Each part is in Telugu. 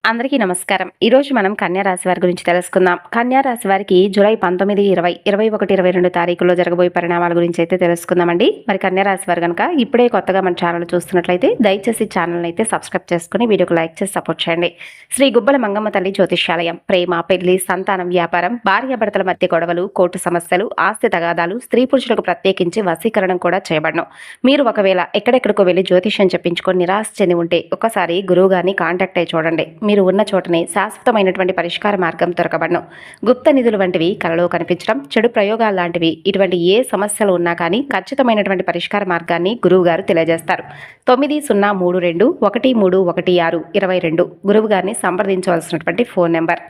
అందరికీ నమస్కారం. ఈరోజు మనం కన్యా రాశి వారి గురించి తెలుసుకుందాం. కన్యా రాశి వారికి జూలై 19, 20, 21, 22 తారీఖుల్లో జరగబోయే పరిణామాల గురించి అయితే తెలుసుకుందామండి. మరి కన్యా రాశి వారు కనుక ఇప్పుడే కొత్తగా మన ఛానల్ చూస్తున్నట్లయితే దయచేసి ఛానల్ని అయితే సబ్స్క్రైబ్ చేసుకుని వీడియోకి లైక్ చేసి సపోర్ట్ చేయండి. శ్రీ గుబ్బల మంగమ్మ తల్లి జ్యోతిష్యాలయం ప్రేమ, పెళ్లి, సంతానం, వ్యాపారం, భార్యాభర్తల మధ్య గొడవలు, కోర్టు సమస్యలు, ఆస్తి తగాదాలు, స్త్రీ పురుషులకు ప్రత్యేకించి వశీకరణం కూడా చేయబడను. మీరు ఒకవేళ ఎక్కడెక్కడికో వెళ్ళి జ్యోతిష్యం చెప్పించుకొని నిరాశ చెంది ఉంటే ఒకసారి గురువు గారిని కాంటాక్ట్ అయ్యి చూడండి. మీరు ఉన్న చోటనే శాశ్వతమైనటువంటి పరిష్కార మార్గం దొరకబడను. గుప్త నిధులు వంటివి కలలో కనిపించడం, చెడు ప్రయోగాలు లాంటివి ఇటువంటి ఏ సమస్యలు ఉన్నా కానీ ఖచ్చితమైనటువంటి పరిష్కార మార్గాన్ని గురువు గారు తెలియజేస్తారు. 9032131622 గురువు గారిని సంప్రదించవలసినటువంటి ఫోన్ నెంబర్.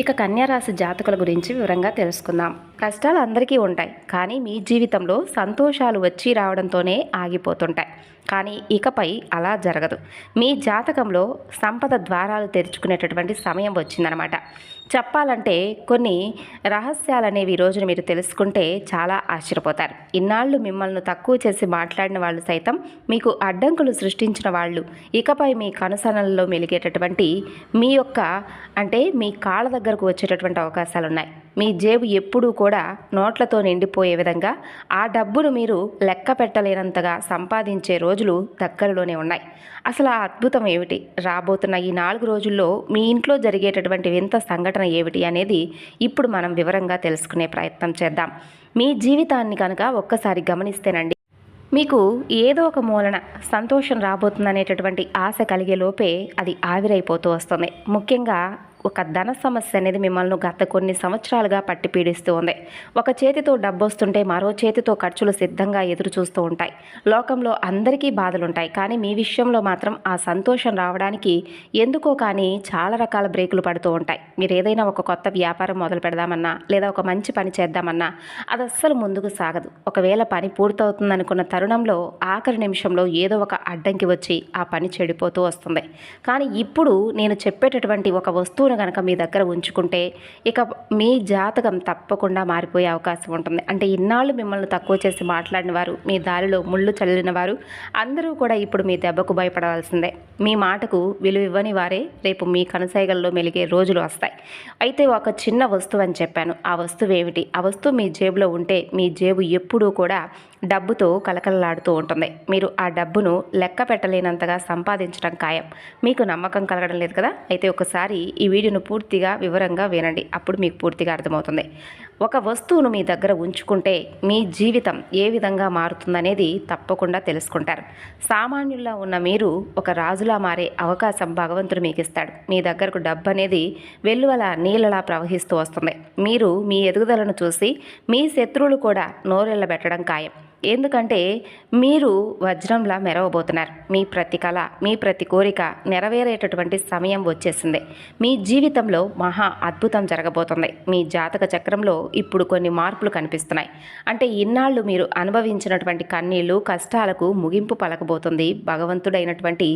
ఇక కన్యారాశి జాతకుల గురించి వివరంగా తెలుసుకుందాం. కష్టాలు అందరికీ ఉంటాయి, కానీ మీ జీవితంలో సంతోషాలు వచ్చి రావడంతోనే ఆగిపోతుంటాయి. కానీ ఇకపై అలా జరగదు. మీ జాతకంలో సంపద ద్వారాలు తెరుచుకునేటటువంటి సమయం వచ్చిందనమాట. చెప్పాలంటే కొన్ని రహస్యాలనేవి ఈ రోజున మీరు తెలుసుకుంటే చాలా ఆశ్చర్యపోతారు. ఇన్నాళ్ళు మిమ్మల్ని తక్కువ చేసి మాట్లాడిన వాళ్ళు సైతం, మీకు అడ్డంకులు సృష్టించిన వాళ్ళు ఇకపై మీ కనుసనలలో మెలిగేటటువంటి మీ యొక్క మీ కాళ్ళ దగ్గరకు వచ్చేటటువంటి అవకాశాలు ఉన్నాయి. మీ జేబు ఎప్పుడూ కూడా నోట్లతో నిండిపోయే విధంగా ఆ డబ్బును మీరు లెక్క పెట్టలేనంతగా సంపాదించే రోజులు దగ్గరలోనే ఉన్నాయి. అసలు ఆ అద్భుతం ఏమిటి, రాబోతున్న ఈ 4 రోజుల్లో మీ ఇంట్లో జరిగేటటువంటి వింత సంఘటన ఏమిటి అనేది ఇప్పుడు మనం వివరంగా తెలుసుకునే ప్రయత్నం చేద్దాం. మీ జీవితాన్ని కనుక ఒక్కసారి గమనిస్తేనండి, మీకు ఏదో ఒక మూలన సంతోషం రాబోతుందనేటటువంటి ఆశ కలిగే లోపే అది ఆవిరైపోతూ వస్తుంది. ముఖ్యంగా ఒక ధన సమస్య అనేది మిమ్మల్ని గత కొన్ని సంవత్సరాలుగా పట్టి పీడిస్తూ ఉంది. ఒక చేతితో డబ్బు వస్తుంటే మరో చేతితో ఖర్చులు సిద్ధంగా ఎదురు చూస్తూ ఉంటాయి. లోకంలో అందరికీ బాధలుంటాయి, కానీ మీ విషయంలో మాత్రం ఆ సంతోషం రావడానికి ఎందుకో కానీ చాలా రకాల బ్రేకులు పడుతూ ఉంటాయి. మీరు ఏదైనా ఒక కొత్త వ్యాపారం మొదలు పెడదామన్నా, లేదా ఒక మంచి పని చేద్దామన్నా అది అస్సలు ముందుకు సాగదు. ఒకవేళ పని పూర్తవుతుందనుకున్న తరుణంలో ఆఖరి నిమిషంలో ఏదో ఒక అడ్డంకి వచ్చి ఆ పని చెడిపోతూ వస్తుంది. కానీ ఇప్పుడు నేను చెప్పేటటువంటి ఒక వస్తువు కనుక మీ దగ్గర ఉంచుకుంటే ఇక మీ జాతకం తప్పకుండా మారిపోయే అవకాశం ఉంటుంది. అంటే ఇన్నాళ్ళు మిమ్మల్ని తక్కువ చేసి మాట్లాడిన వారు, మీ దారిలో ముళ్ళు చల్లిన వారు అందరూ కూడా ఇప్పుడు మీ దెబ్బకు భయపడవలసిందే. మీ మాటకు విలువ ఇవ్వని వారే రేపు మీ కనసైగల్లో మెలిగే రోజులు వస్తాయి. అయితే ఒక చిన్న వస్తువు అని చెప్పాను. ఆ వస్తువు ఏమిటి? ఆ వస్తువు మీ జేబులో ఉంటే మీ జేబు ఎప్పుడూ కూడా డబ్బుతో కలకలలాడుతూ ఉంటుంది. మీరు ఆ డబ్బును లెక్క పెట్టలేనంతగా సంపాదించడం ఖాయం. మీకు నమ్మకం కలగడం లేదు కదా? అయితే ఒకసారి ఈ వీడియోను పూర్తిగా వివరంగా వినండి, అప్పుడు మీకు పూర్తిగా అర్థమవుతుంది. ఒక వస్తువును మీ దగ్గర ఉంచుకుంటే మీ జీవితం ఏ విధంగా మారుతుందనేది తప్పకుండా తెలుసుకుంటారు. సామాన్యుల్లా ఉన్న మీరు ఒక రాజులా మారే అవకాశం భగవంతుడు మీకు ఇస్తాడు. మీ దగ్గరకు డబ్బు అనేది వెల్లువలా నీళ్ళలా ప్రవహిస్తూ వస్తుంది. మీరు మీ ఎదుగుదలను చూసి మీ శత్రువులు కూడా నోరెళ్ళబెట్టడం ఖాయం. ఎందుకంటే మీరు వజ్రంలా మెరవబోతున్నారు. మీ ప్రతి కళ, మీ ప్రతి కోరిక నెరవేరేటటువంటి సమయం వచ్చేసింది. మీ జీవితంలో మహా అద్భుతం జరగబోతుంది. మీ జాతక చక్రంలో ఇప్పుడు కొన్ని మార్పులు కనిపిస్తున్నాయి. అంటే ఇన్నాళ్ళు మీరు అనుభవించినటువంటి కన్నీళ్లు, కష్టాలకు ముగింపు పలకబోతుంది భగవంతుడైనటువంటి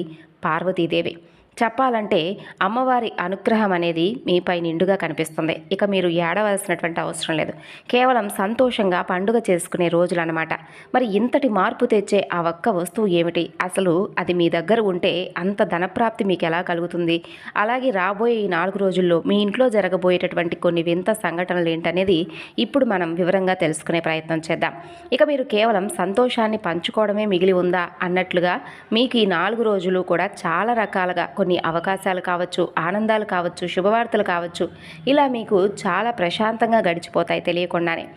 పార్వతీదేవి. చెప్పాలంటే అమ్మవారి అనుగ్రహం అనేది మీపై నిండుగా కనిపిస్తుంది. ఇక మీరు ఏడవలసినటువంటి అవసరం లేదు. కేవలం సంతోషంగా పండుగ చేసుకునే రోజులు అన్నమాట. మరి ఇంతటి మార్పు తెచ్చే ఆ ఒక్క వస్తువు ఏమిటి? అసలు అది మీ దగ్గర ఉంటే అంత ధనప్రాప్తి మీకు ఎలా కలుగుతుంది? అలాగే రాబోయే ఈ 4 రోజుల్లో మీ ఇంట్లో జరగబోయేటటువంటి కొన్ని వింత సంఘటనలు ఏంటనేది ఇప్పుడు మనం వివరంగా తెలుసుకునే ప్రయత్నం చేద్దాం. ఇక మీరు కేవలం సంతోషాన్ని పంచుకోవడమే మిగిలి ఉందా అన్నట్లుగా మీకు ఈ 4 రోజులు కూడా చాలా రకాలుగా కొన్ని అవకాశాలు కావచ్చు, ఆనందాలు కావచ్చు, శుభవార్తలు కావచ్చు, ఇలా మీకు చాలా ప్రశాంతంగా గడిచిపోతాయి తెలియకుండానే.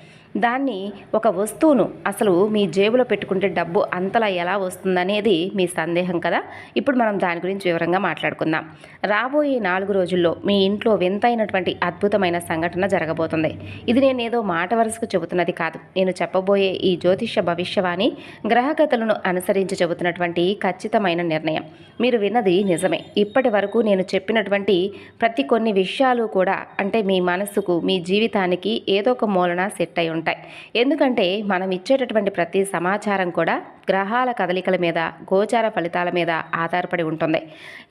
దాన్ని ఒక వస్తువును అసలు మీ జేబులో పెట్టుకుంటే డబ్బు అంతలా ఎలా వస్తుందనేది మీ సందేహం కదా? ఇప్పుడు మనం దాని గురించి వివరంగా మాట్లాడుకుందాం. రాబోయే 4 రోజుల్లో మీ ఇంట్లో వింతైనటువంటి అద్భుతమైన సంఘటన జరగబోతుంది. ఇది నేను ఏదో మాట వరుసకు చెబుతున్నది కాదు. నేను చెప్పబోయే ఈ జ్యోతిష భవిష్యవాణి గ్రహగతులను అనుసరించి చెబుతున్నటువంటి ఖచ్చితమైన నిర్ణయం. మీరు విన్నది నిజమే. ఇప్పటి వరకు నేను చెప్పినటువంటి ప్రతి కొన్ని విషయాలు కూడా మీ మనసుకు, మీ జీవితానికి ఏదో ఒక మూలన సెట్ అయి ఉంటాయి. ఎందుకంటే మనం ఇచ్చేటటువంటి ప్రతి సమాచారం కూడా గ్రహాల కదలికల మీద, గోచార ఫలితాల మీద ఆధారపడి ఉంటుంది.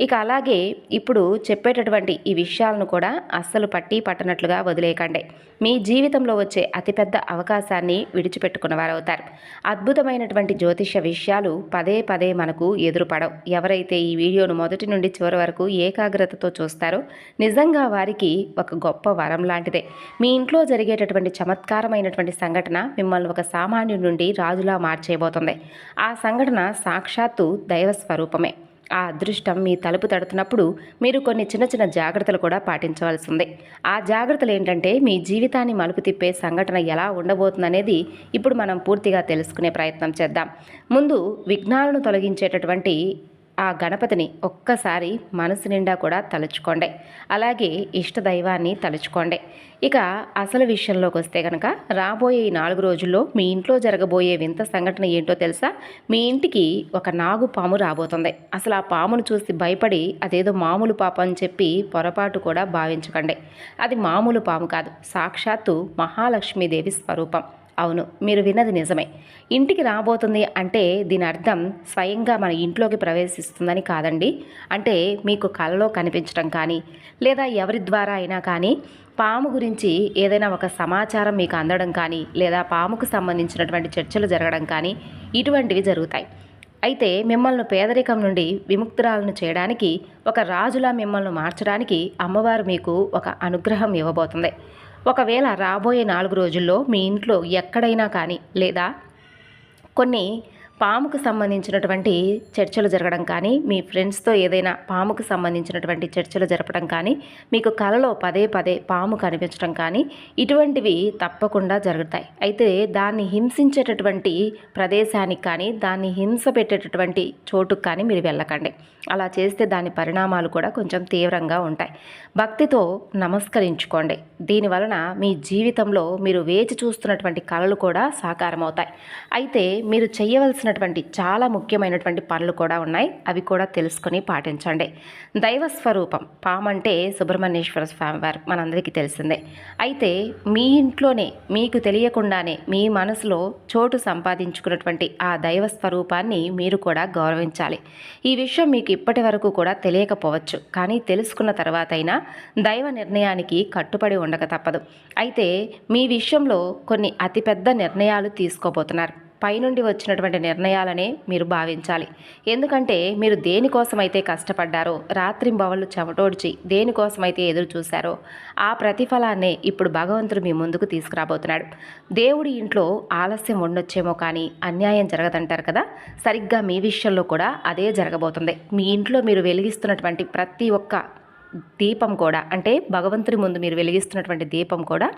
ఇక అలాగే ఇప్పుడు చెప్పేటటువంటి ఈ విషయాలను కూడా అస్సలు పట్టనట్లుగా వదిలేయకండి. మీ జీవితంలో వచ్చే అతిపెద్ద అవకాశాన్ని విడిచిపెట్టుకున్న వారవుతారు. అద్భుతమైనటువంటి జ్యోతిష్య విషయాలు పదే పదే మనకు ఎదురుపడవు. ఎవరైతే ఈ వీడియోను మొదటి నుండి చివరి వరకు ఏకాగ్రతతో చూస్తారో నిజంగా వారికి ఒక గొప్ప వరం లాంటిదే. మీ ఇంట్లో జరిగేటటువంటి చమత్కారమైనటువంటి సంఘటన మిమ్మల్ని ఒక సామాన్యుడి నుండి రాజులా మార్చేయబోతుంది. ఆ సంఘటన సాక్షాత్తు దైవ స్వరూపమే. ఆ అదృష్టం మీ తలుపు తడుతున్నప్పుడు మీరు కొన్ని చిన్న చిన్న జాగ్రత్తలు కూడా పాటించవలసి ఉంది. ఆ జాగ్రత్తలు ఏంటంటే మీ జీవితాన్ని మలుపు తిప్పే సంఘటన ఎలా ఉండబోతుందనేది ఇప్పుడు మనం పూర్తిగా తెలుసుకునే ప్రయత్నం చేద్దాం. ముందు విఘ్నాలను తొలగించేటటువంటి ఆ గణపతిని ఒక్కసారి మనసు నిండా కూడా తలుచుకోండి. అలాగే ఇష్టదైవాన్ని తలుచుకోండి. ఇక అసలు విషయంలోకి వస్తే కనుక రాబోయే 4 రోజుల్లో మీ ఇంట్లో జరగబోయే వింత సంఘటన ఏంటో తెలుసా? మీ ఇంటికి ఒక నాగు పాము రాబోతుంది. అసలు ఆ పామును చూసి భయపడి అదేదో మామూలు పాము అని చెప్పి పొరపాటు కూడా భావించకండి. అది మామూలు పాము కాదు, సాక్షాత్తు మహాలక్ష్మీదేవి స్వరూపం. అవును, మీరు విన్నది నిజమే. ఇంటికి రాబోతుంది అంటే దీని అర్థం స్వయంగా మన ఇంట్లోకి ప్రవేశిస్తుందని కాదండి. అంటే మీకు కలలో కనిపించడం కానీ లేదా ఎవరి ద్వారా అయినా కానీ పాము గురించి ఏదైనా ఒక సమాచారం మీకు అందడం కానీ లేదా పాముకు సంబంధించినటువంటి చర్చలు జరగడం కానీ ఇటువంటివి జరుగుతాయి. అయితే మిమ్మల్ని పేదరికం నుండి విముక్తురాలను చేయడానికి, ఒక రాజులా మిమ్మల్ని మార్చడానికి అమ్మవారు మీకు ఒక అనుగ్రహం ఇవ్వబోతుంది. ఒకవేళ రాబోయే 4 రోజుల్లో మీ ఇంట్లో ఎక్కడైనా కానీ లేదా కొన్ని పాముకు సంబంధించినటువంటి చర్చలు జరగడం కానీ, మీ ఫ్రెండ్స్తో ఏదైనా పాముకు సంబంధించినటువంటి చర్చలు జరపడం కానీ, మీకు కలలో పదే పదే పాము కనిపించడం కానీ ఇటువంటివి తప్పకుండా జరుగుతాయి. అయితే దాన్ని హింసించేటటువంటి ప్రదేశానికి కానీ దాన్ని హింస పెట్టేటటువంటి చోటుకు కానీ మీరు వెళ్ళకండి. అలా చేస్తే దాని పరిణామాలు కూడా కొంచెం తీవ్రంగా ఉంటాయి. భక్తితో నమస్కరించుకోండి. దీనివలన మీ జీవితంలో మీరు వేచి చూస్తున్నటువంటి కలలు కూడా సాకారమవుతాయి. అయితే మీరు చేయవలసినటువంటి చాలా ముఖ్యమైనటువంటి పనులు కూడా ఉన్నాయి. అవి కూడా తెలుసుకొని పాటించండి. దైవ స్వరూపం పామంటే సుబ్రహ్మణ్యేశ్వర స్వామివారు మనందరికీ తెలిసిందే. అయితే మీ ఇంట్లోనే మీకు తెలియకుండానే మీ మనసులో చోటు సంపాదించుకున్నటువంటి ఆ దైవ స్వరూపాన్ని మీరు కూడా గౌరవించాలి. ఈ విషయం మీకు ఇప్పటి వరకు కూడా తెలియకపోవచ్చు, కానీ తెలుసుకున్న తర్వాత అయినా దైవ నిర్ణయానికి కట్టుబడి ఉండక తప్పదు. అయితే మీ విషయంలో కొన్ని అతిపెద్ద నిర్ణయాలు తీసుకోబోతున్నారు. పైనుండి వచ్చినటువంటి నిర్ణయాలనే మీరు భావించాలి. ఎందుకంటే మీరు దేనికోసమైతే కష్టపడ్డారో, రాత్రింబవళ్ళు చెమటోడ్చి దేనికోసమైతే ఎదురు చూశారో ఆ ప్రతిఫలాన్నే ఇప్పుడు భగవంతుడు మీ ముందుకు తీసుకురాబోతున్నాడు. దేవుడి ఇంట్లో ఆలస్యం ఉండొచ్చేమో కానీ అన్యాయం జరగదంటారు కదా, సరిగ్గా మీ విషయంలో కూడా అదే జరగబోతుంది. మీ ఇంట్లో మీరు వెలిగిస్తున్నటువంటి ప్రతి ఒక్క దీపం కూడా, అంటే భగవంతుడి ముందు మీరు వెలిగిస్తున్నటువంటి దీపం కూడా,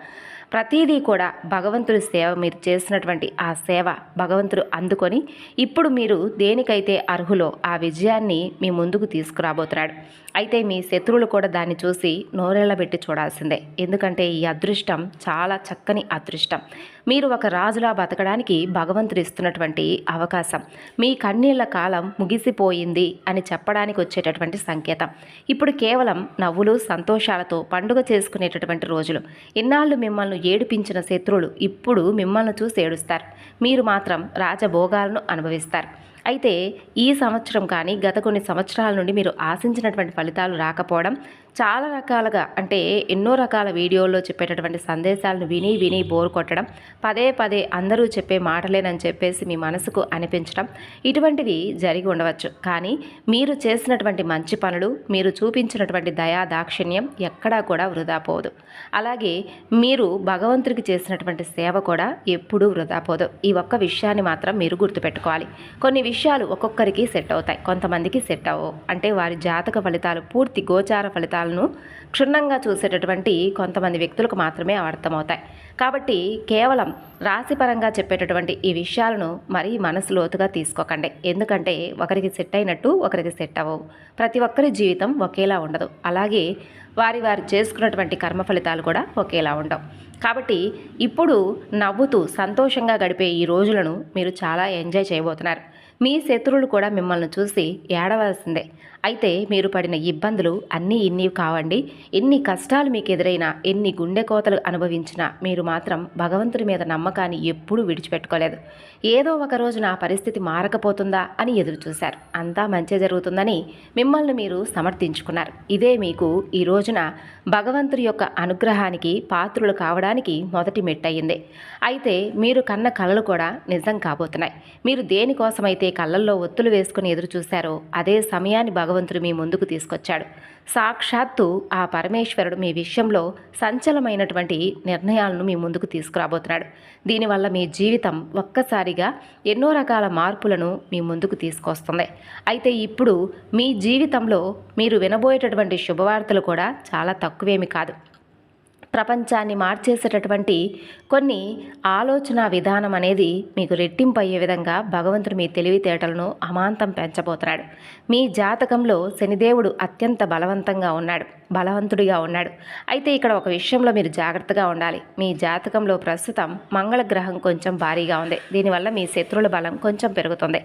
ప్రతిదీ కూడా భగవంతుడి సేవ, మీరు చేసినటువంటి ఆ సేవ భగవంతుడు అందుకొని ఇప్పుడు మీరు దేనికైతే అర్హులో ఆ విజయాన్ని మీ ముందుకు తీసుకురాబోతున్నాడు. అయితే మీ శత్రువులు కూడా దాన్ని చూసి నోరెళ్లబెట్టి చూడాల్సిందే. ఎందుకంటే ఈ అదృష్టం చాలా చక్కని అదృష్టం. మీరు ఒక రాజులా బతకడానికి భగవంతుడు ఇస్తున్నటువంటి అవకాశం. మీ కన్నీళ్ల కాలం ముగిసిపోయింది అని చెప్పడానికి వచ్చేటటువంటి సంకేతం. ఇప్పుడు కేవలం నవ్వులు సంతోషాలతో పండుగ చేసుకునేటటువంటి రోజులు. ఇన్నాళ్ళు మిమ్మల్ని ఏడిపించిన శత్రువులు ఇప్పుడు మిమ్మల్ని చూసి ఏడుస్తారు. మీరు మాత్రం రాజభోగాలను అనుభవిస్తారు. అయితే ఈ సంవత్సరం కానీ గత కొన్ని సంవత్సరాల నుండి మీరు ఆశించినటువంటి ఫలితాలు రాకపోవడం, చాలా రకాలుగా అంటే ఎన్నో రకాల వీడియోల్లో చెప్పేటటువంటి సందేశాలను విని విని బోర్ కొట్టడం, పదే పదే అందరూ చెప్పే మాటలేనని చెప్పేసి మీ మనసుకు అనిపించడం, ఇటువంటివి జరిగి ఉండవచ్చు. కానీ మీరు చేసినటువంటి మంచి పనులు, మీరు చూపించినటువంటి దయా దాక్షిణ్యం ఎక్కడా కూడా వృధా పోదు. అలాగే మీరు భగవంతుడికి చేసినటువంటి సేవ కూడా ఎప్పుడూ వృధా పోదు. ఈ ఒక్క విషయాన్ని మాత్రం మీరు గుర్తుపెట్టుకోవాలి. కొన్ని విషయాలు ఒక్కొక్కరికి సెట్ అవుతాయి, కొంతమందికి సెట్ అవ్వవు. అంటే వారి జాతక ఫలితాలు, పూర్తి గోచార ఫలితాలను క్షుణ్ణంగా చూసేటటువంటి కొంతమంది వ్యక్తులకు మాత్రమే అర్థమవుతాయి. కాబట్టి కేవలం రాశిపరంగా చెప్పేటటువంటి ఈ విషయాలను మరీ మనసు లోతుగా తీసుకోకండి. ఎందుకంటే ఒకరికి సెట్ అయినట్టు ఒకరికి సెట్ అవ్వవు. ప్రతి ఒక్కరి జీవితం ఒకేలా ఉండదు. అలాగే వారి చేసుకున్నటువంటి కర్మ ఫలితాలు కూడా ఒకేలా ఉండవు. కాబట్టి ఇప్పుడు నవ్వుతూ సంతోషంగా గడిపే ఈ రోజులను మీరు చాలా ఎంజాయ్ చేయబోతున్నారు. మీ శత్రువులు కూడా మిమ్మల్ని చూసి ఏడవలసిందే. అయితే మీరు పడిన ఇబ్బందులు అన్నీ ఇన్ని కావండి. ఎన్ని కష్టాలు మీకు ఎదురైనా, ఎన్ని గుండె కోతలు అనుభవించినా మీరు మాత్రం భగవంతుడి మీద నమ్మకాన్ని ఎప్పుడూ విడిచిపెట్టుకోలేదు. ఏదో ఒక రోజు నా పరిస్థితి మారకపోతుందా అని ఎదురు చూశారు. అంతా మంచి జరుగుతుందని మిమ్మల్ని మీరు సమర్థించుకున్నారు. ఇదే మీకు ఈ రోజున భగవంతుడి యొక్క అనుగ్రహానికి పాత్రులు కావడానికి మొదటి మెట్టయింది. అయితే మీరు కన్న కలలు కూడా నిజం కాబోతున్నాయి. మీరు దేనికోసమైతే కళ్ళల్లో ఒత్తులు వేసుకుని ఎదురు చూశారో అదే సమయాన్ని భగవంతుడు మీ ముందుకు తీసుకొచ్చాడు. సాక్షాత్తు ఆ పరమేశ్వరుడు మీ విషయంలో సంచలమైనటువంటి నిర్ణయాలను మీ ముందుకు తీసుకురాబోతున్నాడు. దీనివల్ల మీ జీవితం ఒక్కసారిగా ఎన్నో రకాల మార్పులను మీ ముందుకు తీసుకొస్తుంది. అయితే ఇప్పుడు మీ జీవితంలో మీరు వినబోయేటటువంటి శుభవార్తలు కూడా చాలా తక్కువేమి కాదు. ప్రపంచాన్ని మార్చేసేటటువంటి కొన్ని ఆలోచన విధానం అనేది మీకు రెట్టింపు అయ్యే విధంగా భగవంతుడు మీ తెలివితేటలను అమాంతం పెంచబోతున్నాడు. మీ జాతకంలో శనిదేవుడు అత్యంత బలవంతుడిగా ఉన్నాడు. అయితే ఇక్కడ ఒక విషయంలో మీరు జాగ్రత్తగా ఉండాలి. మీ జాతకంలో ప్రస్తుతం మంగళ గ్రహం కొంచెం భారీగా ఉంది. దీనివల్ల మీ శత్రువుల బలం కొంచెం పెరుగుతుంది.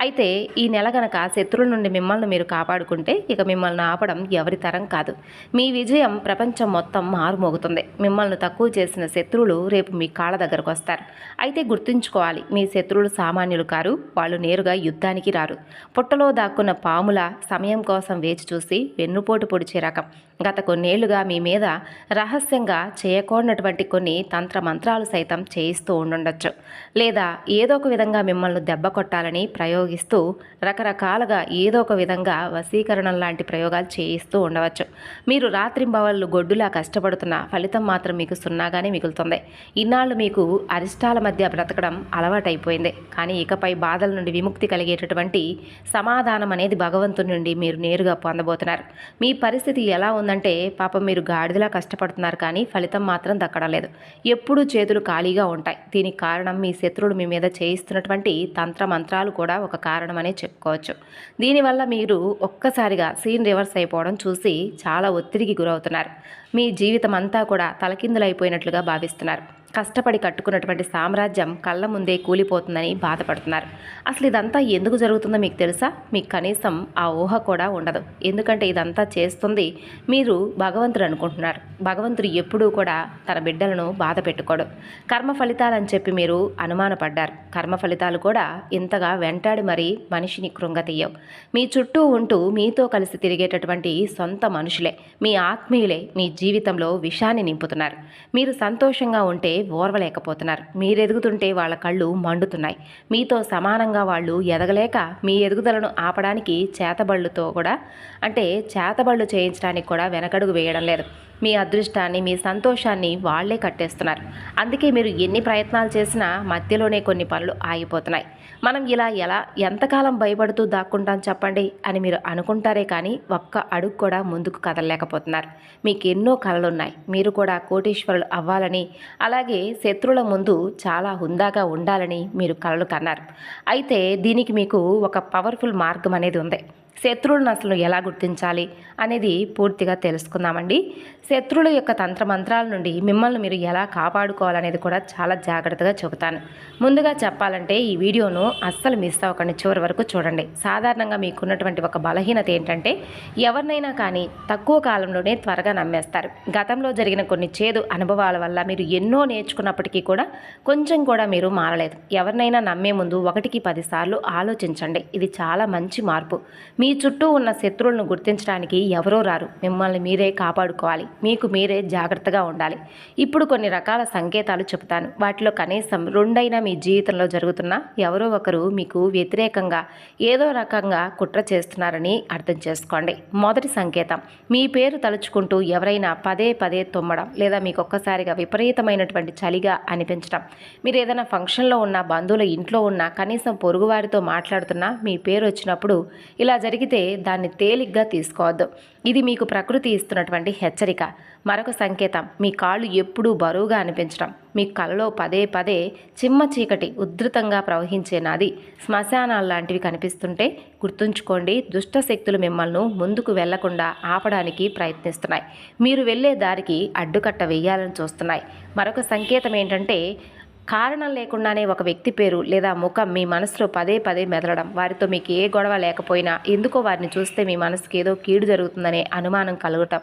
అయితే ఈ నెల గనక శత్రువుల నుండి మిమ్మల్ని మీరు కాపాడుకుంటే ఇక మిమ్మల్ని ఆపడం ఎవరి తరం కాదు. మీ విజయం ప్రపంచం మొత్తం మారుమోగుతుంది. మిమ్మల్ని తక్కువ చేసిన శత్రువులు రేపు మీ కాళ్ళ దగ్గరకు వస్తారు. అయితే గుర్తుంచుకోవాలి, మీ శత్రువులు సామాన్యులు కారు. వాళ్ళు నేరుగా యుద్ధానికి రారు. పుట్టలో దాక్కున్న పాముల సమయం కోసం వేచి చూసి వెన్నుపోటు పొడిచే రకం. గత కొన్నేళ్లుగా మీ మీద రహస్యంగా చేయకూడనటువంటి కొన్ని తంత్ర మంత్రాలు సైతం చేయిస్తూ ఉండుండొచ్చు. లేదా ఏదో ఒక విధంగా మిమ్మల్ని దెబ్బ కొట్టాలని ప్రయోగిస్తూ రకరకాలుగా ఏదో ఒక విధంగా వశీకరణం లాంటి ప్రయోగాలు చేయిస్తూ ఉండవచ్చు. మీరు రాత్రింబవళ్ళు గొడ్డులా కష్టపడుతున్న ఫలితం మాత్రం మీకు సున్నాగానే మిగులుతుంది. ఇన్నాళ్ళు మీకు అరిష్టాల మధ్య బ్రతకడం అలవాటైపోయింది. కానీ ఇకపై బాధల నుండి విముక్తి కలిగేటటువంటి సమాధానం అనేది భగవంతుని నుండి మీరు నేరుగా పొందబోతున్నారు. మీ పరిస్థితి ఎలా ఉందంటే పాపం మీరు గాడిదలా కష్టపడుతున్నారు, కానీ ఫలితం మాత్రం దక్కడం లేదు. ఎప్పుడూ చేతులు ఖాళీగా ఉంటాయి. దీనికి కారణం మీ శత్రువులు మీ మీద చేయిస్తున్నటువంటి తంత్ర మంత్రాలు కూడా ఒక కారణమనే చెప్పుకోవచ్చు. దీనివల్ల మీరు ఒక్కసారిగా సీన్ రివర్స్ అయిపోవడం చూసి చాలా ఒత్తిడికి గురవుతున్నారు. మీ జీవితం అంతా కూడా తలకిందులైపోయినట్లుగా భావిస్తున్నారు. కష్టపడి కట్టుకున్నటువంటి సామ్రాజ్యం కళ్ళ ముందే కూలిపోతుందని బాధపడుతున్నారు. అసలు ఇదంతా ఎందుకు జరుగుతుందో మీకు తెలుసా? మీకు కనీసం ఆ ఊహ కూడా ఉండదు. ఎందుకంటే ఇదంతా చేస్తుంది మీరు భగవంతుడు అనుకుంటున్నారు. భగవంతుడు ఎప్పుడూ కూడా తన బిడ్డలను బాధ పెట్టుకోడు. కర్మ ఫలితాలని చెప్పి మీరు అనుమానపడ్డారు. కర్మ ఫలితాలు కూడా ఇంతగా వెంటాడి మరీ మనిషిని కృంగతీయవు. మీ చుట్టూ ఉంటూ మీతో కలిసి తిరిగేటటువంటి సొంత మనుషులే, మీ ఆత్మీయులే మీ జీవితంలో విషాన్ని నింపుతున్నారు. మీరు సంతోషంగా ఉంటే ఓర్వలేకపోతున్నారు. మీరెదుగుతుంటే వాళ్ళ కళ్ళు మండుతున్నాయి. మీతో సమానంగా వాళ్ళు ఎదగలేక మీ ఎదుగుదలను ఆపడానికి చేతబళ్ళు చేయించడానికి కూడా వెనకడుగు వేయడం లేదు. మీ అదృష్టాన్ని, మీ సంతోషాన్ని వాళ్లే కట్టేస్తున్నారు. అందుకే మీరు ఎన్ని ప్రయత్నాలు చేసినా మధ్యలోనే కొన్ని పనులు ఆగిపోతున్నాయి. మనం ఇలా ఎంతకాలం భయపడుతూ దాక్కుంటాం చెప్పండి అని మీరు అనుకుంటారే కానీ ఒక్క అడుగు కూడా ముందుకు కదలలేకపోతున్నారు. మీకు ఎన్నో కలలున్నాయి. మీరు కూడా కోటీశ్వరులు అవ్వాలని, అలాగే శత్రువుల ముందు చాలా హుందాగా ఉండాలని మీరు కలలు కన్నారు. అయితే దీనికి మీకు ఒక పవర్ఫుల్ మార్గం అనేది ఉంది. శత్రువులను అసలు ఎలా గుర్తించాలి అనేది పూర్తిగా తెలుసుకుందామండి. శత్రువుల యొక్క తంత్రమంత్రాల నుండి మిమ్మల్ని మీరు ఎలా కాపాడుకోవాలనేది కూడా చాలా జాగ్రత్తగా చెబుతాను. ముందుగా చెప్పాలంటే ఈ వీడియోను అస్సలు మిస్ అవ్వకండి, చివరి వరకు చూడండి. సాధారణంగా మీకున్నటువంటి ఒక బలహీనత ఏంటంటే ఎవరినైనా కానీ తక్కువ కాలంలోనే త్వరగా నమ్మేస్తారు. గతంలో జరిగిన కొన్ని చేదు అనుభవాల వల్ల మీరు ఎన్నో నేర్చుకున్నప్పటికీ కూడా కొంచెం కూడా మీరు మారలేదు. ఎవరినైనా నమ్మే ముందు 1కి 10 సార్లు ఆలోచించండి. ఇది చాలా మంచి మార్పు. మీ చుట్టూ ఉన్న శత్రువులను గుర్తించడానికి ఎవరో రారు. మిమ్మల్ని మీరే కాపాడుకోవాలి. మీకు మీరే జాగ్రత్తగా ఉండాలి. ఇప్పుడు కొన్ని రకాల సంకేతాలు చెబుతాను. వాటిలో కనీసం 2 మీ జీవితంలో జరుగుతున్న ఎవరో ఒకరు మీకు వ్యతిరేకంగా ఏదో రకంగా కుట్ర చేస్తున్నారని అర్థం చేసుకోండి. మొదటి సంకేతం, మీ పేరు తలుచుకుంటూ ఎవరైనా పదే పదే తుమ్మడం, లేదా మీకు ఒక్కసారిగా విపరీతమైనటువంటి చలిగా అనిపించడం. మీరు ఏదైనా ఫంక్షన్లో ఉన్న, బంధువుల ఇంట్లో ఉన్న, కనీసం పొరుగువారితో మాట్లాడుతున్నా మీ పేరు వచ్చినప్పుడు ఇలా జరిగితే దాన్ని తేలిగ్గా తీసుకోవద్దు. ఇది మీకు ప్రకృతి ఇస్తున్నటువంటి హెచ్చరిక. మరొక సంకేతం, మీ కాళ్ళు ఎప్పుడూ బరువుగా అనిపించడం, మీ కలలో పదే పదే చిమ్మ చీకటి ఉధృతంగా ప్రవహించే నది, శ్మశానాలు లాంటివి కనిపిస్తుంటే గుర్తుంచుకోండి, దుష్ట శక్తులు మిమ్మల్ని ముందుకు వెళ్లకుండా ఆపడానికి ప్రయత్నిస్తున్నాయి. మీరు వెళ్ళే దారికి అడ్డుకట్ట వేయాలని చూస్తున్నాయి. మరొక సంకేతం ఏంటంటే కారణం లేకుండానే ఒక వ్యక్తి పేరు లేదా ముఖం మీ మనసులో పదే పదే మెదలడం, వారితో మీకు ఏ గొడవ లేకపోయినా ఎందుకో వారిని చూస్తే మీ మనసుకి ఏదో కీడు జరుగుతుందనే అనుమానం కలగటం,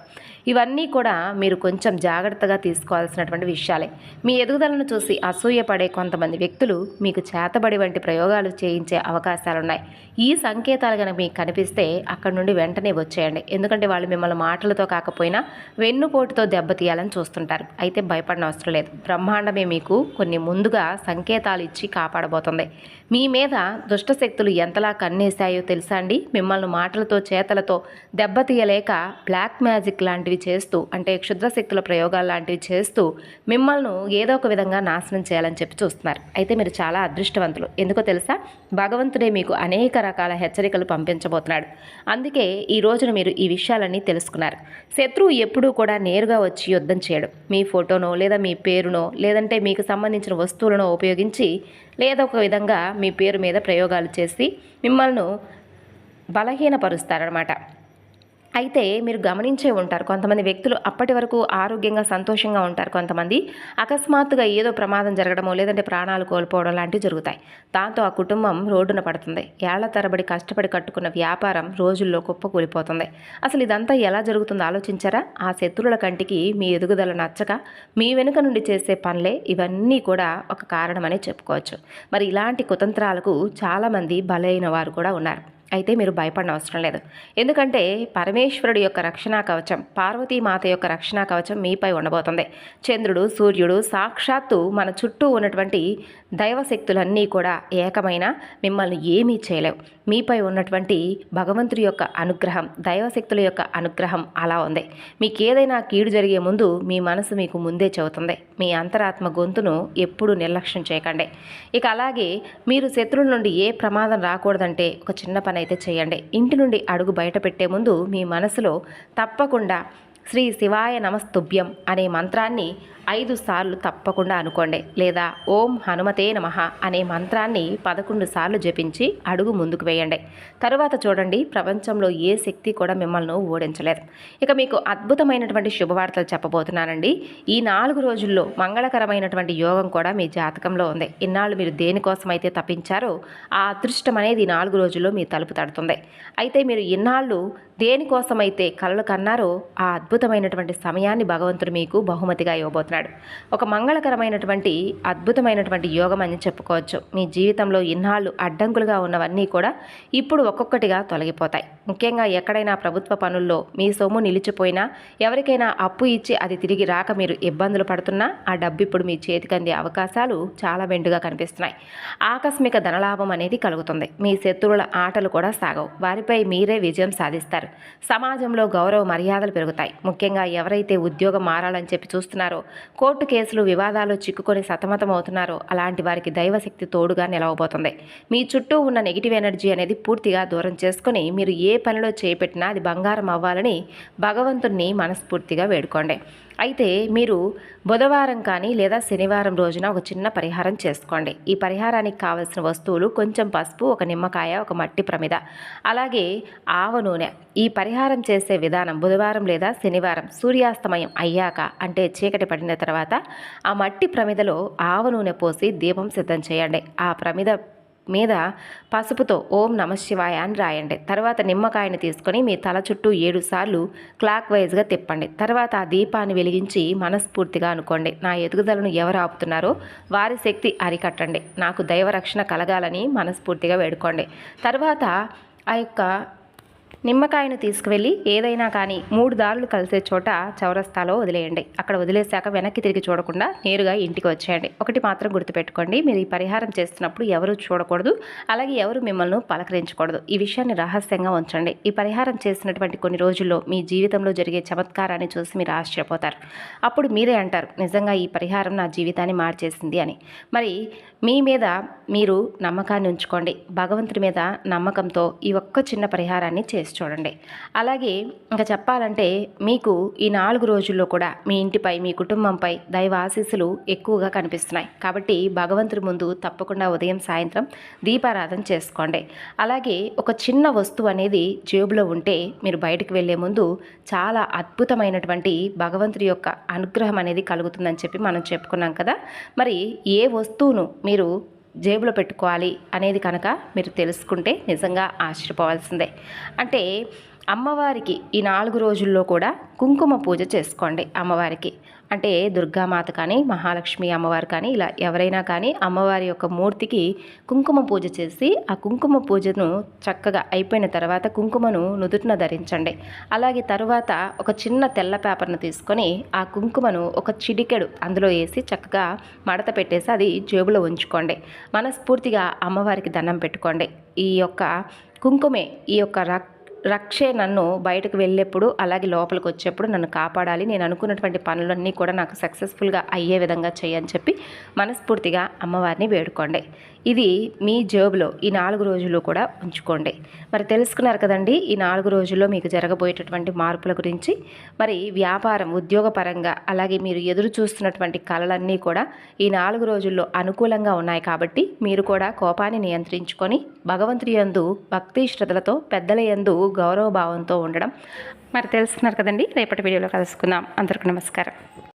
ఇవన్నీ కూడా మీరు కొంచెం జాగ్రత్తగా తీసుకోవాల్సినటువంటి విషయాలే. మీ ఎదుగుదలను చూసి అసూయపడే కొంతమంది వ్యక్తులు మీకు చేతబడి వంటి ప్రయోగాలు చేయించే అవకాశాలున్నాయి. ఈ సంకేతాలు కనుక మీకు కనిపిస్తే అక్కడి నుండి వెంటనే వచ్చేయండి. ఎందుకంటే వాళ్ళు మిమ్మల్ని మాటలతో కాకపోయినా వెన్నుపోటుతో దెబ్బతీయాలని చూస్తుంటారు. అయితే భయపడిన అవసరం లేదు. బ్రహ్మాండమే మీకు కొన్ని ముందుగా సంకేతాలు ఇచ్చి కాపాడబోతుంది. మీ మీద దుష్టశక్తులు ఎంతలా కన్నేశాయో తెలుసా అండి? మిమ్మల్ని మాటలతో చేతలతో దెబ్బతీయలేక బ్లాక్ మ్యాజిక్ లాంటివి చేస్తూ, అంటే క్షుద్రశక్తుల ప్రయోగాలు లాంటివి చేస్తూ మిమ్మల్ని ఏదో ఒక విధంగా నాశనం చేయాలని చెప్పి చూస్తున్నారు. అయితే మీరు చాలా అదృష్టవంతులు. ఎందుకో తెలుసా? భగవంతుడే మీకు అనేక రకాల హెచ్చరికలు పంపించబోతున్నాడు. అందుకే ఈ రోజున మీరు ఈ విషయాలన్నీ తెలుసుకున్నారు. శత్రువు ఎప్పుడూ కూడా నేరుగా వచ్చి యుద్ధం చేయడు. మీ ఫోటోనో లేదా మీ పేరునో లేదంటే మీకు సంబంధించిన వస్తువులను ఉపయోగించి లేదా ఒక విధంగా మీ పేరు మీద ప్రయోగాలు చేసి మిమ్మల్ని బలహీనపరుస్తారనమాట. అయితే మీరు గమనించే ఉంటారు, కొంతమంది వ్యక్తులు అప్పటి వరకు ఆరోగ్యంగా సంతోషంగా ఉంటారు. కొంతమంది అకస్మాత్తుగా ఏదో ప్రమాదం జరగడమో లేదంటే ప్రాణాలు కోల్పోవడం లాంటివి జరుగుతాయి. దాంతో ఆ కుటుంబం రోడ్డున పడుతుంది. ఏళ్ల తరబడి కష్టపడి కట్టుకున్న వ్యాపారం రోజుల్లో కుప్పకూలిపోతుంది. అసలు ఇదంతా ఎలా జరుగుతుందో ఆలోచించారా? ఆ శత్రువుల కంటికి మీ ఎదుగుదల నచ్చక మీ వెనుక నుండి చేసే పనులే ఇవన్నీ కూడా ఒక కారణమని చెప్పుకోవచ్చు. మరి ఇలాంటి కుతంత్రాలకు చాలామంది బలైన వారు కూడా ఉన్నారు. అయితే మీరు భయపడిన అవసరం లేదు. ఎందుకంటే పరమేశ్వరుడి యొక్క రక్షణా కవచం, పార్వతీమాత యొక్క రక్షణా కవచం మీపై ఉండబోతుంది. చంద్రుడు, సూర్యుడు, సాక్షాత్తు మన చుట్టూ ఉన్నటువంటి దైవశక్తులన్నీ కూడా ఏకమైన మిమ్మల్ని ఏమీ చేయలేవు. మీపై ఉన్నటువంటి భగవంతుడి యొక్క అనుగ్రహం, దైవశక్తుల యొక్క అనుగ్రహం అలా ఉంది. మీకు ఏదైనా కీడు జరిగే ముందు మీ మనసు మీకు ముందే చెబుతుంది. మీ అంతరాత్మ గొంతును ఎప్పుడూ నిర్లక్ష్యం చేయకండి. ఇక అలాగే మీరు శత్రువుల నుండి ఏ ప్రమాదం రాకూడదంటే ఒక చిన్న పని అయితే చేయండి. ఇంటి నుండి అడుగు బయట పెట్టే ముందు మీ మనసులో తప్పకుండా శ్రీ శివాయ నమస్తుభ్యం అనే మంత్రాన్ని 5 సార్లు తప్పకుండా అనుకోండి. లేదా ఓం హనుమతే నమః అనే మంత్రాన్ని 11 సార్లు జపించి అడుగు ముందుకు వేయండి. తరువాత చూడండి, ప్రపంచంలో ఏ శక్తి కూడా మిమ్మల్ని ఓడించలేదు. ఇక మీకు అద్భుతమైనటువంటి శుభవార్తలు చెప్పబోతున్నానండి. ఈ 4 రోజుల్లో మంగళకరమైనటువంటి యోగం కూడా మీ జాతకంలో ఉంది. ఇన్నాళ్ళు మీరు దేనికోసమైతే తప్పించారో ఆ అదృష్టం అనేది ఈ 4 రోజుల్లో మీ తలుపు తడుతుంది. అయితే మీరు ఇన్నాళ్ళు దేనికోసమైతే కలలు కన్నారో ఆ అద్భుతమైనటువంటి సమయాన్ని భగవంతుడు మీకు బహుమతిగా ఇవ్వబోతున్నాడు. ఒక మంగళకరమైనటువంటి అద్భుతమైనటువంటి యోగం అని చెప్పుకోవచ్చు. మీ జీవితంలో ఇన్నాళ్ళు అడ్డంకులుగా ఉన్నవన్నీ కూడా ఇప్పుడు ఒక్కొక్కటిగా తొలగిపోతాయి. ముఖ్యంగా ఎక్కడైనా ప్రభుత్వ పనుల్లో మీ సొమ్ము నిలిచిపోయినా, ఎవరికైనా అప్పు ఇచ్చి అది తిరిగి రాక మీరు ఇబ్బందులు పడుతున్నా ఆ డబ్బు ఇప్పుడు మీ చేతికి అందే అవకాశాలు చాలా మెండుగా కనిపిస్తున్నాయి. ఆకస్మిక ధనలాభం అనేది కలుగుతుంది. మీ శత్రువుల ఆటలు కూడా సాగవు. వారిపై మీరే విజయం సాధిస్తారు. సమాజంలో గౌరవ మర్యాదలు పెరుగుతాయి. ముఖ్యంగా ఎవరైతే ఉద్యోగం మారాలని చెప్పి చూస్తున్నారో, కోర్టు కేసులు వివాదాలు చిక్కుకొని సతమతం అవుతున్నారో అలాంటి వారికి దైవశక్తి తోడుగా నిలవబోతుంది. మీ చుట్టూ ఉన్న నెగిటివ్ ఎనర్జీ అనేది పూర్తిగా దూరం చేసుకుని మీరు ఏ పనిలో చేపట్టినా అది బంగారం అవ్వాలని భగవంతుణ్ణి మనస్ఫూర్తిగా వేడుకోండి. అయితే మీరు బుధవారం కానీ లేదా శనివారం రోజున ఒక చిన్న పరిహారం చేసుకోండి. ఈ పరిహారానికి కావలసిన వస్తువులు కొంచెం పసుపు, ఒక నిమ్మకాయ, ఒక మట్టి ప్రమిద, అలాగే ఆవ నూనె. ఈ పరిహారం చేసే విధానం బుధవారం లేదా శనివారం సూర్యాస్తమయం అయ్యాక, అంటే చీకటి పడిన తర్వాత ఆ మట్టి ప్రమిదలో ఆవ నూనె పోసి దీపం సిద్ధం చేయండి. ఆ ప్రమిద మీద పసుపుతో ఓం నమశివాయ అని రాయండి. తర్వాత నిమ్మకాయని తీసుకొని మీ తల చుట్టూ 7 సార్లు క్లాక్ వైజ్గా తిప్పండి. తర్వాత ఆ దీపాన్ని వెలిగించి మనస్ఫూర్తిగా అనుకోండి, నా ఎదుగుదలను ఎవరు ఆపుతున్నారో వారి శక్తి అరికట్టండి, నాకు దైవరక్షణ కలగాలని మనస్ఫూర్తిగా వేడుకోండి. తర్వాత ఆ యొక్క నిమ్మకాయను తీసుకువెళ్ళి ఏదైనా కానీ 3 దారులు కలిసే చోట చౌరస్తాలో వదిలేయండి. అక్కడ వదిలేశాక వెనక్కి తిరిగి చూడకుండా నేరుగా ఇంటికి వచ్చేయండి. ఒకటి మాత్రం గుర్తుపెట్టుకోండి, మీరు ఈ పరిహారం చేస్తున్నప్పుడు ఎవరు చూడకూడదు, అలాగే ఎవరు మిమ్మల్ని పలకరించకూడదు. ఈ విషయాన్ని రహస్యంగా ఉంచండి. ఈ పరిహారం చేసినటువంటి కొన్ని రోజుల్లో మీ జీవితంలో జరిగే చమత్కారాన్ని చూసి మీరు ఆశ్చర్యపోతారు. అప్పుడు మీరే అంటారు, నిజంగా ఈ పరిహారం నా జీవితాన్ని మార్చేసింది అని. మరి మీ మీద మీరు నమ్మకాన్ని ఉంచుకోండి. భగవంతుడి మీద నమ్మకంతో ఈ ఒక్క చిన్న పరిహారాన్ని చేసి చేసి చూడండి. అలాగే ఇంకా చెప్పాలంటే మీకు ఈ 4 రోజుల్లో కూడా మీ ఇంటిపై, మీ కుటుంబంపై దైవ ఆశీస్సులు ఎక్కువగా కనిపిస్తున్నాయి. కాబట్టి భగవంతుడి ముందు తప్పకుండా ఉదయం సాయంత్రం దీపారాధన చేసుకోండి. అలాగే ఒక చిన్న వస్తువు అనేది జేబులో ఉంటే మీరు బయటకు వెళ్ళే ముందు చాలా అద్భుతమైనటువంటి భగవంతుడి యొక్క అనుగ్రహం అనేది కలుగుతుందని చెప్పి మనం చెప్పుకున్నాం కదా. మరి ఏ వస్తువును మీరు జేబులో పెట్టుకోవాలి అనేది కనుక మీరు తెలుసుకుంటే నిజంగా ఆశ్చర్యపోవాల్సిందే. అంటే అమ్మవారికి ఈ 4 రోజుల్లో కూడా కుంకుమ పూజ చేసుకోండి అమ్మవారికి. అంటే దుర్గామాత కానీ, మహాలక్ష్మి అమ్మవారు కానీ, ఇలా ఎవరైనా కానీ అమ్మవారి యొక్క మూర్తికి కుంకుమ పూజ చేసి ఆ కుంకుమ పూజను చక్కగా అయిపోయిన తర్వాత కుంకుమను నుదుటిన ధరించండి. అలాగే తరువాత ఒక చిన్న తెల్ల పేపర్ను తీసుకొని ఆ కుంకుమను ఒక చిటికెడు అందులో వేసి చక్కగా మడత పెట్టేసి అది జేబులో ఉంచుకోండి. మనస్ఫూర్తిగా అమ్మవారికి దండం పెట్టుకోండి. ఈ యొక్క కుంకుమే ఈ యొక్క రక్షే నన్ను బయటకు వెళ్ళేప్పుడు అలాగే లోపలికి వచ్చేప్పుడు నన్ను కాపాడాలి, నేను అనుకున్నటువంటి పనులన్నీ కూడా నాకు సక్సెస్ఫుల్గా అయ్యే విధంగా చేయని చెప్పి మనస్ఫూర్తిగా అమ్మవారిని వేడుకోండి. ఇది మీ జేబులో ఈ 4 రోజులు కూడా ఉంచుకోండి. మరి తెలుసుకున్నారు కదండి ఈ 4 రోజుల్లో మీకు జరగబోయేటటువంటి మార్పుల గురించి. మరి వ్యాపారం, ఉద్యోగపరంగా అలాగే మీరు ఎదురు చూస్తున్నటువంటి కళలన్నీ కూడా ఈ 4 రోజుల్లో అనుకూలంగా ఉన్నాయి. కాబట్టి మీరు కూడా కోపాన్ని నియంత్రించుకొని భగవంతుడి యందు భక్తి శ్రద్ధలతో, పెద్దల యందు గౌరవ భావంతో ఉండడం. మరి తెలుసుకున్నారు కదండి. రేపటి వీడియోలో కలుసుకుందాం. అందరికీ నమస్కారం.